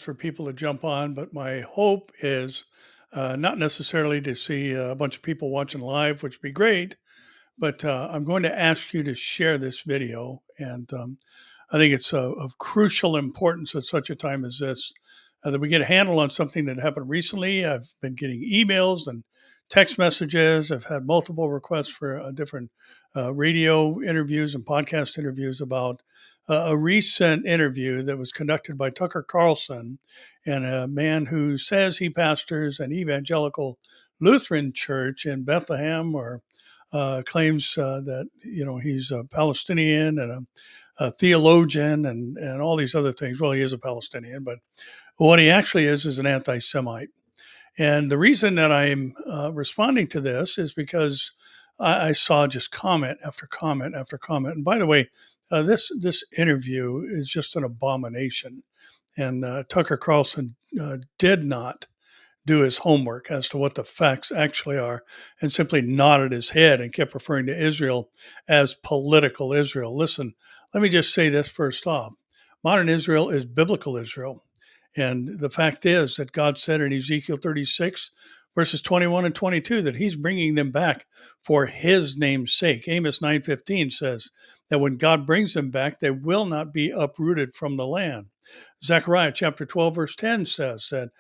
for people to jump on, but my hope is not necessarily to see a bunch of people watching live, which would be great, but I'm going to ask you to share this video. And I think it's of crucial importance at such a time as this that we get a handle on something that happened recently. I've been getting emails and text messages. I've had multiple requests for different radio interviews and podcast interviews about a recent interview that was conducted by Tucker Carlson, and a man who says he pastors an evangelical Lutheran church in Bethlehem, or claims that he's a Palestinian and a theologian and all these other things. Well, he is a Palestinian, but what he actually is an anti-Semite. And the reason that I'm responding to this is because I saw just comment after comment after comment. And by the way, this interview is just an abomination. And Tucker Carlson did not do his homework as to what the facts actually are, and simply nodded his head and kept referring to Israel as political Israel. Listen, let me just say this first off. Modern Israel is biblical Israel. And the fact is that God said in Ezekiel 36, verses 21 and 22, that he's bringing them back for his name's sake. Amos 9:15 says that when God brings them back, they will not be uprooted from the land. Zechariah chapter 12, verse 10 says that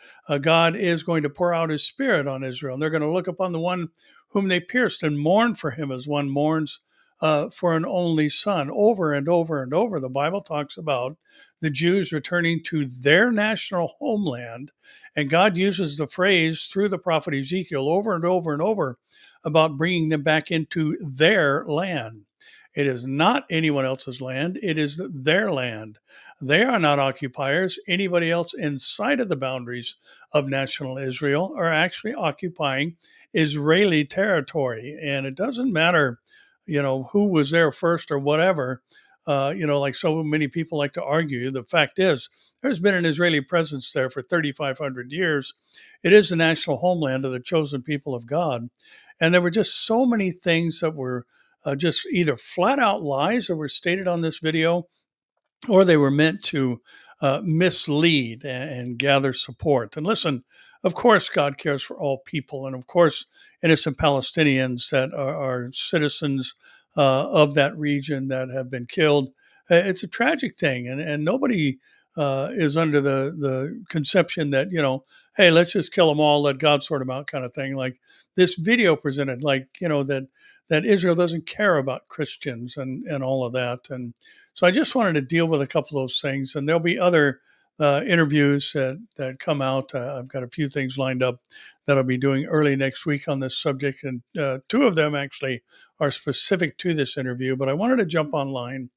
God is going to pour out his spirit on Israel. And they're going to look upon the one whom they pierced and mourn for him as one mourns for an only son. Over and over and over, the Bible talks about the Jews returning to their national homeland. And God uses the phrase through the prophet Ezekiel over and over and over about bringing them back into their land. It is not anyone else's land. It is their land. They are not occupiers. Anybody else inside of the boundaries of national Israel are actually occupying Israeli territory. And it doesn't matter, who was there first or whatever. Like so many people like to argue, the fact is there's been an Israeli presence there for 3,500 years. It is the national homeland of the chosen people of God. And there were just so many things that were just either flat out lies that were stated on this video, or they were meant to mislead and gather support. And listen, of course, God cares for all people. And of course, innocent Palestinians that are citizens of that region that have been killed. It's a tragic thing. And nobody is under the conception that, hey, let's just kill them all, let God sort them out kind of thing. Like this video presented, like, that Israel doesn't care about Christians and all of that. And so I just wanted to deal with a couple of those things. And there'll be other interviews that come out. I've got a few things lined up that I'll be doing early next week on this subject. And two of them actually are specific to this interview. But I wanted to jump online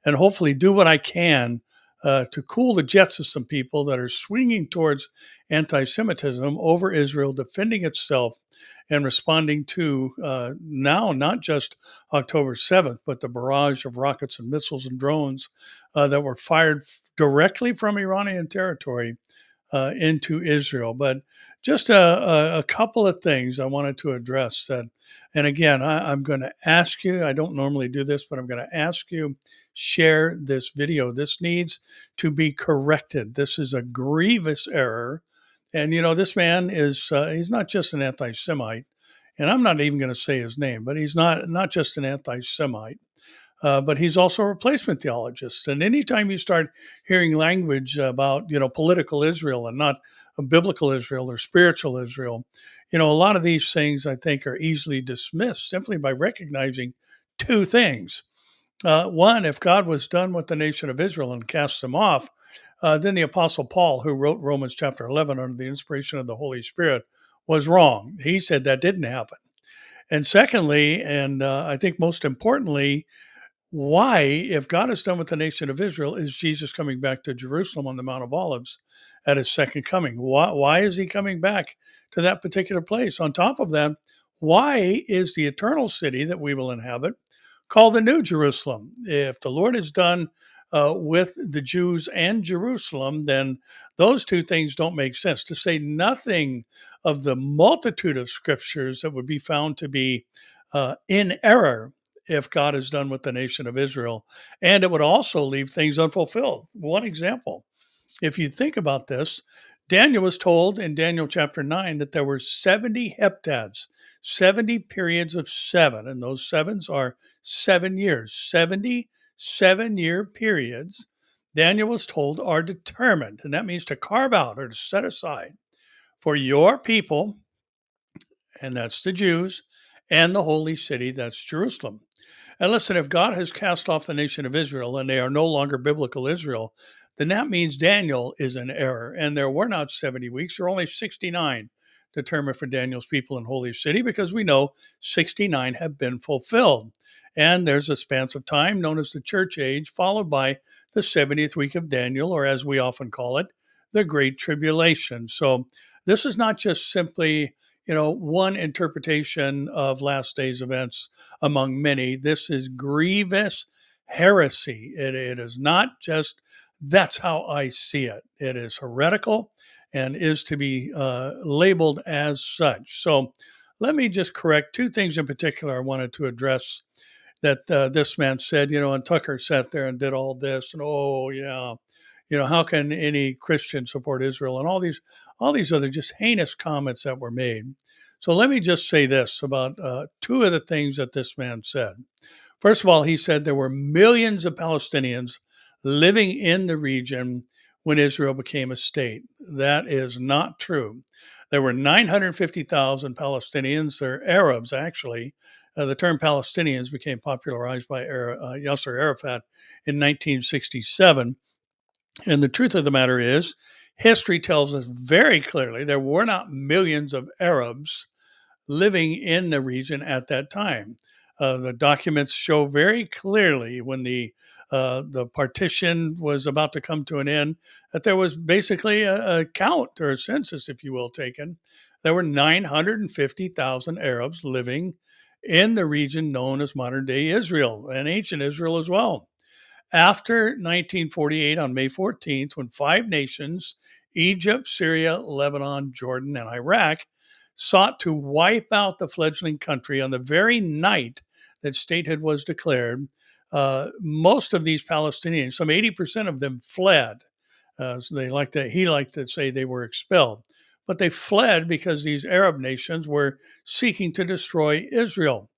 and hopefully do what I can to cool the jets of some people that are swinging towards anti-Semitism over Israel, defending itself and responding to now not just October 7th, but the barrage of rockets and missiles and drones that were fired directly from Iranian territory into Israel. But just a couple of things I wanted to address that. And again, I'm going to ask you, I don't normally do this, but I'm going to ask you, share this video. This needs to be corrected. This is a grievous error. And, this man is, he's not just an anti-Semite. And I'm not even going to say his name, but he's not just an anti-Semite. But he's also a replacement theologist. And anytime you start hearing language about, political Israel and not a biblical Israel or spiritual Israel, a lot of these things I think are easily dismissed simply by recognizing two things. One, if God was done with the nation of Israel and cast them off, then the Apostle Paul, who wrote Romans chapter 11 under the inspiration of the Holy Spirit, was wrong. He said that didn't happen. And secondly, and I think most importantly, why, if God is done with the nation of Israel, is Jesus coming back to Jerusalem on the Mount of Olives at his second coming? Why is he coming back to that particular place? On top of that, why is the eternal city that we will inhabit called the New Jerusalem? If the Lord is done with the Jews and Jerusalem, then those two things don't make sense, to say nothing of the multitude of scriptures that would be found to be in error if God is done with the nation of Israel. And it would also leave things unfulfilled. One example, if you think about this, Daniel was told in Daniel chapter 9 that there were 70 heptads, 70 periods of seven, and those sevens are 7 years, 70 7 year periods. Daniel was told are determined, and that means to carve out or to set aside for your people, and that's the Jews, and the holy city, that's Jerusalem. And listen, if God has cast off the nation of Israel and they are no longer biblical Israel, then that means Daniel is in error. And there were not 70 weeks, there were only 69 determined for Daniel's people in Holy City, because we know 69 have been fulfilled. And there's a span of time known as the church age, followed by the 70th week of Daniel, or as we often call it, the Great Tribulation. So this is not just simply, one interpretation of last days events among many. This is grievous heresy. It is not just, that's how I see it. It is heretical and is to be labeled as such. So let me just correct two things in particular I wanted to address that this man said, and Tucker sat there and did all this. And oh, yeah, how can any Christian support Israel? And all these other just heinous comments that were made. So let me just say this about two of the things that this man said. First of all, he said there were millions of Palestinians living in the region when Israel became a state. That is not true. There were 950,000 Palestinians. They're Arabs, actually. The term Palestinians became popularized by Yasser Arafat in 1967. And the truth of the matter is, history tells us very clearly there were not millions of Arabs living in the region at that time. The documents show very clearly when the partition was about to come to an end that there was basically a count or a census, if you will, taken. There were 950,000 Arabs living in the region known as modern day Israel and ancient Israel as well. After 1948, on May 14th, when five nations, Egypt, Syria, Lebanon, Jordan, and Iraq, sought to wipe out the fledgling country on the very night that statehood was declared, most of these Palestinians, some 80% of them, fled. So he liked to say they were expelled. But they fled because these Arab nations were seeking to destroy Israel.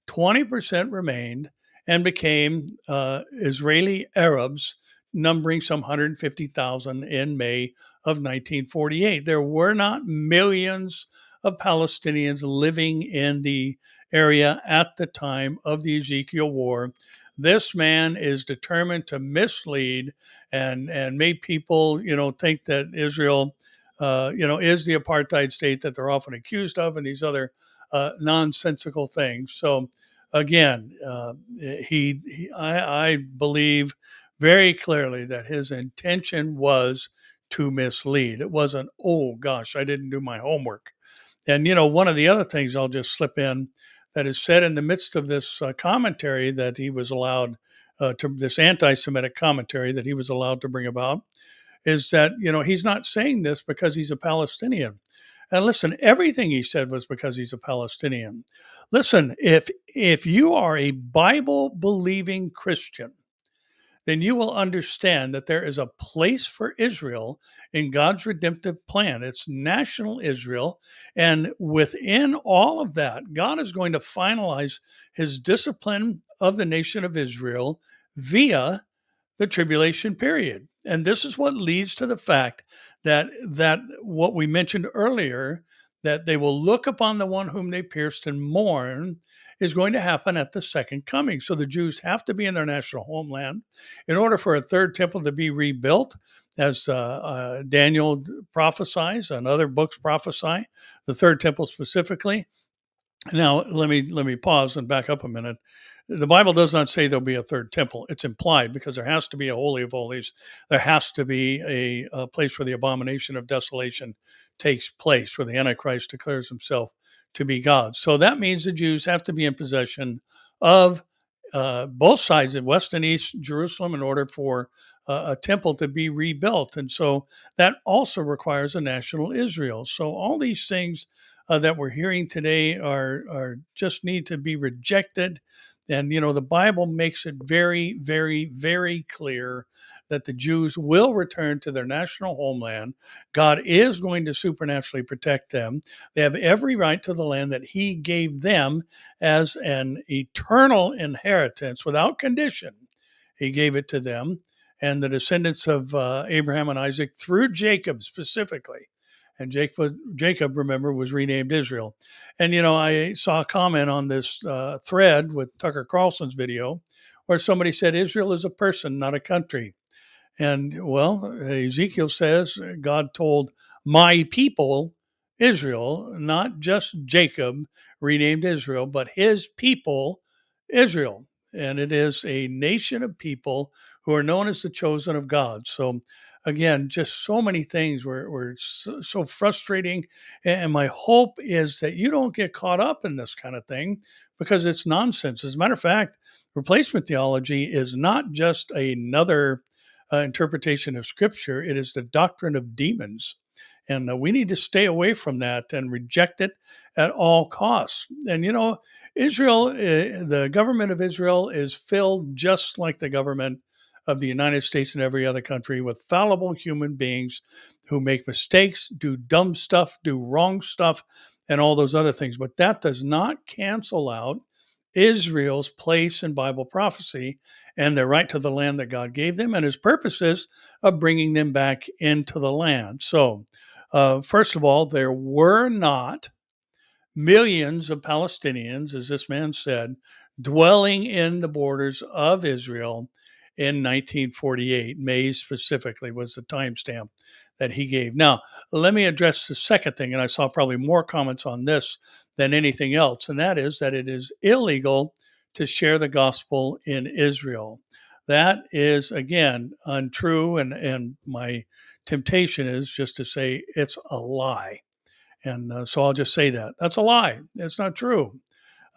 20% remained and became Israeli Arabs, numbering some 150,000 in May of 1948. There were not millions of Palestinians living in the area at the time of the Ezekiel War. This man is determined to mislead and make people, think that Israel, is the apartheid state that they're often accused of, and these other nonsensical things. So again, I believe very clearly that his intention was to mislead. It wasn't, oh gosh, I didn't do my homework. And one of the other things I'll just slip in that is said in the midst of this commentary that he was allowed to, this anti-Semitic commentary that he was allowed to bring about, is that he's not saying this because he's a Palestinian. And listen, everything he said was because he's a Palestinian. Listen, if you are a Bible believing Christian, then you will understand that there is a place for Israel in God's redemptive plan. It's national Israel. And within all of that, God is going to finalize his discipline of the nation of Israel via the tribulation period. And this is what leads to the fact that what we mentioned earlier, that they will look upon the one whom they pierced and mourn, is going to happen at the second coming. So the Jews have to be in their national homeland in order for a third temple to be rebuilt, as Daniel prophesies and other books prophesy, the third temple specifically. Now, let me pause and back up a minute. The Bible does not say there'll be a third temple. It's implied, because there has to be a Holy of Holies. There has to be a place where the abomination of desolation takes place, where the Antichrist declares himself to be God. So that means the Jews have to be in possession of both sides, of West and East Jerusalem, in order for a temple to be rebuilt. And so that also requires a national Israel. So all these things that we're hearing today are just need to be rejected. And the Bible makes it very, very, very clear that the Jews will return to their national homeland. God is going to supernaturally protect them. They have every right to the land that He gave them as an eternal inheritance without condition. He gave it to them and the descendants of Abraham and Isaac through Jacob specifically. And Jacob, remember, was renamed Israel. And, I saw a comment on this thread with Tucker Carlson's video where somebody said Israel is a person, not a country. And well, Ezekiel says God told my people Israel, not just Jacob, renamed Israel, but his people Israel. And it is a nation of people who are known as the chosen of God. So, again, just so many things were so frustrating. And my hope is that you don't get caught up in this kind of thing because it's nonsense. As a matter of fact, replacement theology is not just another interpretation of Scripture. It is the doctrine of demons. And we need to stay away from that and reject it at all costs. And, Israel, the government of Israel is filled just like the government of the United States and every other country with fallible human beings who make mistakes, do dumb stuff, do wrong stuff, and all those other things. But that does not cancel out Israel's place in Bible prophecy and their right to the land that God gave them and His purposes of bringing them back into the land. So, first of all, there were not millions of Palestinians, as this man said, dwelling in the borders of Israel in 1948. May specifically was the timestamp that he gave. Now, let me address the second thing, and I saw probably more comments on this than anything else, and that is that it is illegal to share the gospel in Israel. That is, again, untrue, and my temptation is just to say it's a lie. And so I'll just say that. That's a lie. It's not true.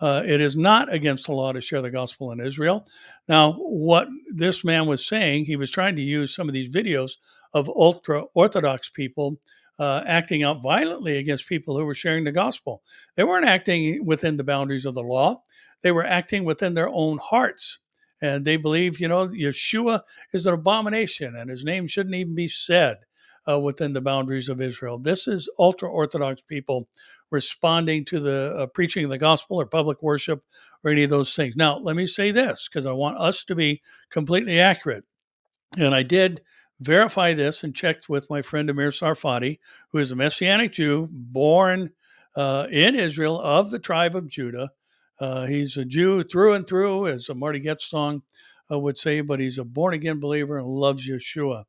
It is not against the law to share the gospel in Israel. Now, what this man was saying, he was trying to use some of these videos of ultra Orthodox people acting out violently against people who were sharing the gospel. They weren't acting within the boundaries of the law, they were acting within their own hearts. And they believe, Yeshua is an abomination and his name shouldn't even be said within the boundaries of Israel. This is ultra Orthodox people responding to the preaching of the gospel or public worship or any of those things. Now, let me say this because I want us to be completely accurate. And I did verify this and checked with my friend Amir Sarfati, who is a Messianic Jew born in Israel of the tribe of Judah. He's a Jew through and through, as a Marty Goetz song would say, but he's a born again believer and loves Yeshua.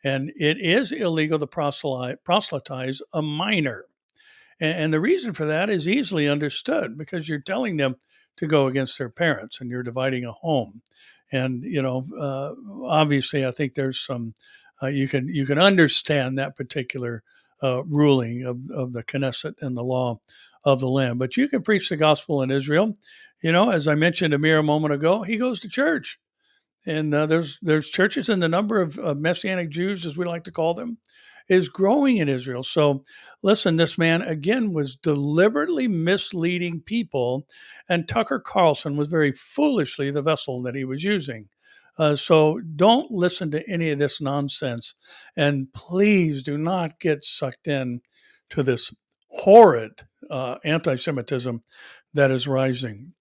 And it is illegal to proselytize a minor. And the reason for that is easily understood because you're telling them to go against their parents and you're dividing a home. And, obviously, I think there's some, you can understand that particular ruling of the Knesset and the law of the land. But you can preach the gospel in Israel. As I mentioned Amir a moment ago, he goes to church. And there's churches, and the number of Messianic Jews, as we like to call them, is growing in Israel. So listen, this man, again, was deliberately misleading people, and Tucker Carlson was very foolishly the vessel that he was using. So don't listen to any of this nonsense, and please do not get sucked in to this horrid anti-Semitism that is rising.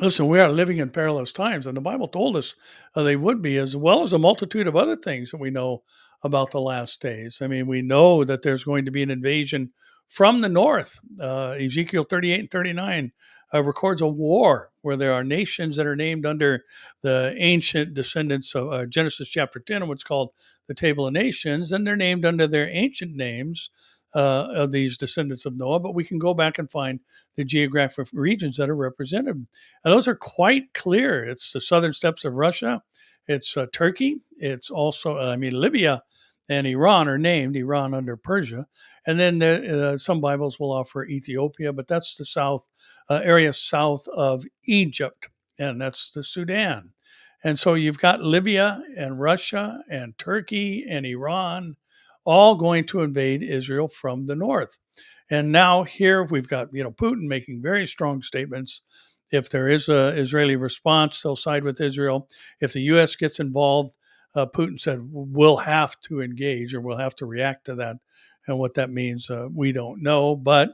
Listen, we are living in perilous times, and the Bible told us they would be, as well as a multitude of other things that we know about the last days. I mean, we know that there's going to be an invasion from the north. Ezekiel 38 and 39 records a war where there are nations that are named under the ancient descendants of Genesis chapter 10, and what's called the Table of Nations, and they're named under their ancient names of these descendants of Noah, but we can go back and find the geographic regions that are represented. And those are quite clear. It's the southern steppes of Russia. It's Turkey. It's also, Libya and Iran are named, Iran under Persia. And then some Bibles will offer Ethiopia, but that's the south area south of Egypt, and that's the Sudan. And so you've got Libya and Russia and Turkey and Iran all going to invade Israel from the north. And now here we've got, Putin making very strong statements. If there is a Israeli response, they'll side with Israel. If the U.S. gets involved, Putin said we'll have to engage or we'll have to react to that. And what that means, we don't know. But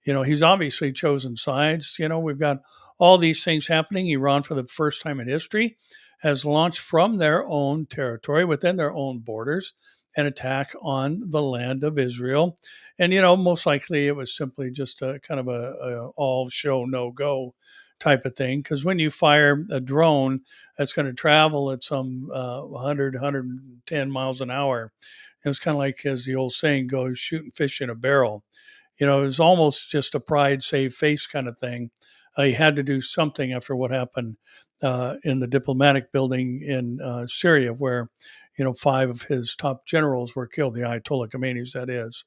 he's obviously chosen sides. We've got all these things happening. Iran, for the first time in history, has launched from their own territory, within their own borders, an attack on the land of Israel. And, most likely it was simply just a kind of a all show, no go type of thing. Because when you fire a drone that's going to travel at some 100, 110 miles an hour, it's kind of like, as the old saying goes, shooting fish in a barrel. It was almost just a pride save face kind of thing. He had to do something after what happened in the diplomatic building in Syria, where 5 of his top generals were killed, the Ayatollah Khomeinis, that is.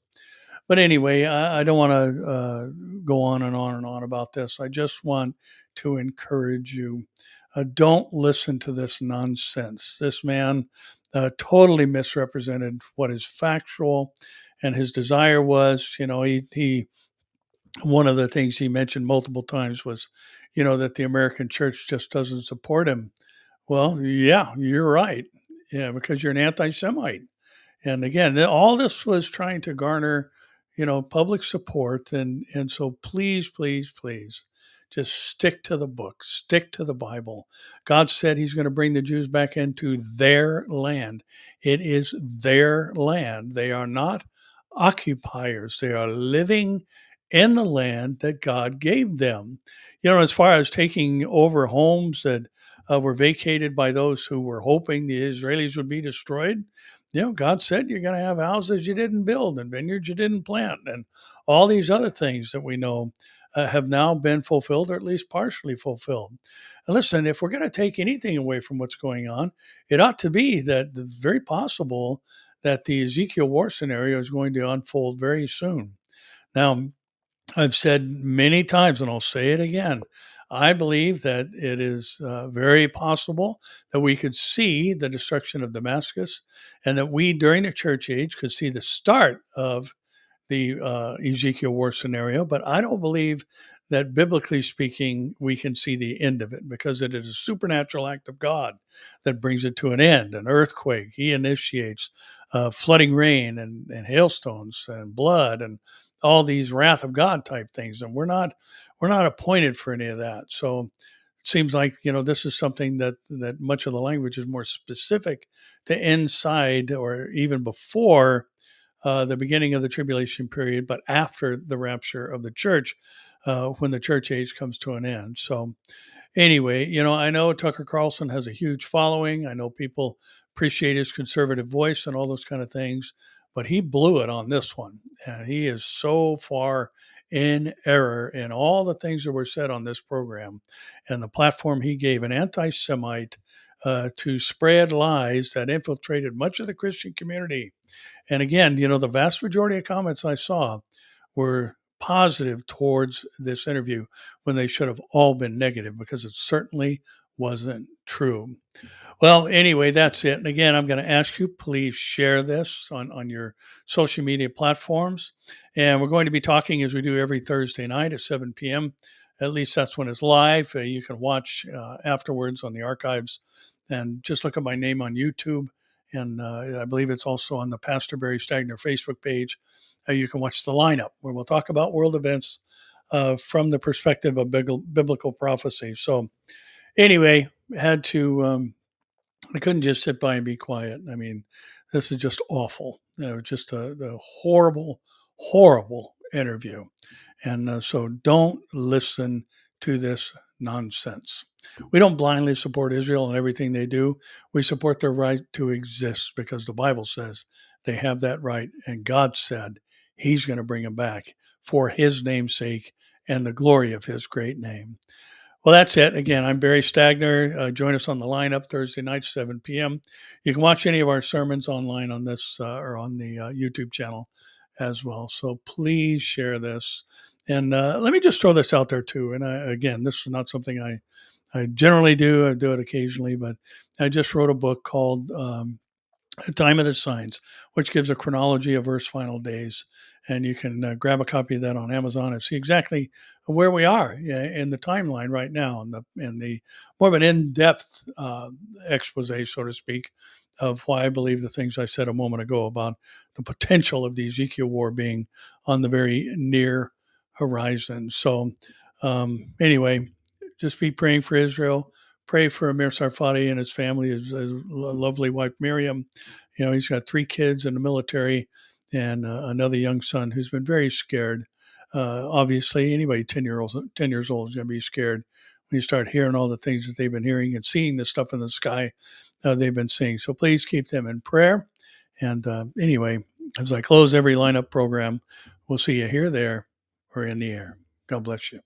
But anyway, I don't want to go on and on and on about this. I just want to encourage you. Don't listen to this nonsense. This man totally misrepresented what is factual, and his desire was, he one of the things he mentioned multiple times was, that the American church just doesn't support him. Well, yeah, you're right. Yeah, because you're an anti-Semite. And again, all this was trying to garner, public support. And so please, please, please, just stick to the book, stick to the Bible. God said he's going to bring the Jews back into their land. It is their land. They are not occupiers. They are living in the land that God gave them. As far as taking over homes that were vacated by those who were hoping the Israelis would be destroyed, God said you're going to have houses you didn't build and vineyards you didn't plant, and all these other things that we know have now been fulfilled, or at least partially fulfilled. And listen, if we're going to take anything away from what's going on, it ought to be that it's very possible that the Ezekiel war scenario is going to unfold very soon. Now, I've said many times, and I'll say it again, I believe that it is very possible that we could see the destruction of Damascus, and that we, during the church age, could see the start of the Ezekiel war scenario. But I don't believe that, biblically speaking, we can see the end of it, because it is a supernatural act of God that brings it to an end. An earthquake, he initiates flooding rain and hailstones and blood and all these wrath of God type things. And we're not appointed for any of that. So it seems like, this is something that much of the language is more specific to inside, or even before the beginning of the tribulation period, but after the rapture of the church, when the church age comes to an end. So anyway, I know Tucker Carlson has a huge following. I know people appreciate his conservative voice and all those kind of things, but he blew it on this one. And he is so far in error in all the things that were said on this program, and the platform he gave an anti-Semite to spread lies that infiltrated much of the Christian community. And again, the vast majority of comments I saw were positive towards this interview, when they should have all been negative, because it certainly wasn't true. Well, anyway, that's it. And again, I'm going to ask you, please share this on your social media platforms. And we're going to be talking, as we do every Thursday night at 7 p.m. At least that's when it's live. You can watch afterwards on the archives, and just look at my name on YouTube. And I believe it's also on the Pastor Barry Stagner Facebook page. You can watch the lineup, where we'll talk about world events from the perspective of biblical prophecy. So anyway, I couldn't just sit by and be quiet. I mean, this is just awful. Just a horrible, horrible interview. And so don't listen to this nonsense. We don't blindly support Israel and everything they do. We support their right to exist, because the Bible says they have that right. And God said he's going to bring them back for his name's sake and the glory of his great name. Well, that's it. Again, I'm Barry Stagner. Join us on the lineup Thursday night, 7 p.m. You can watch any of our sermons online on this or on the YouTube channel as well. So please share this. And let me just throw this out there too. And again, this is not something I generally do. I do it occasionally, but I just wrote a book called The Time of the Signs, which gives a chronology of Earth's final days. And you can grab a copy of that on Amazon and see exactly where we are in the timeline right now, and the more of an in-depth expose, so to speak, of why I believe the things I said a moment ago about the potential of the Ezekiel war being on the very near horizon. So, anyway, just be praying for Israel. Pray for Amir Sarfati and his family, his lovely wife Miriam. You know, he's got 3 kids in the military and another young son who's been very scared. Obviously, anybody 10 years old is going to be scared when you start hearing all the things that they've been hearing and seeing the stuff in the sky they've been seeing. So please keep them in prayer. And anyway, as I close every lineup program, we'll see you here, there, or in the air. God bless you.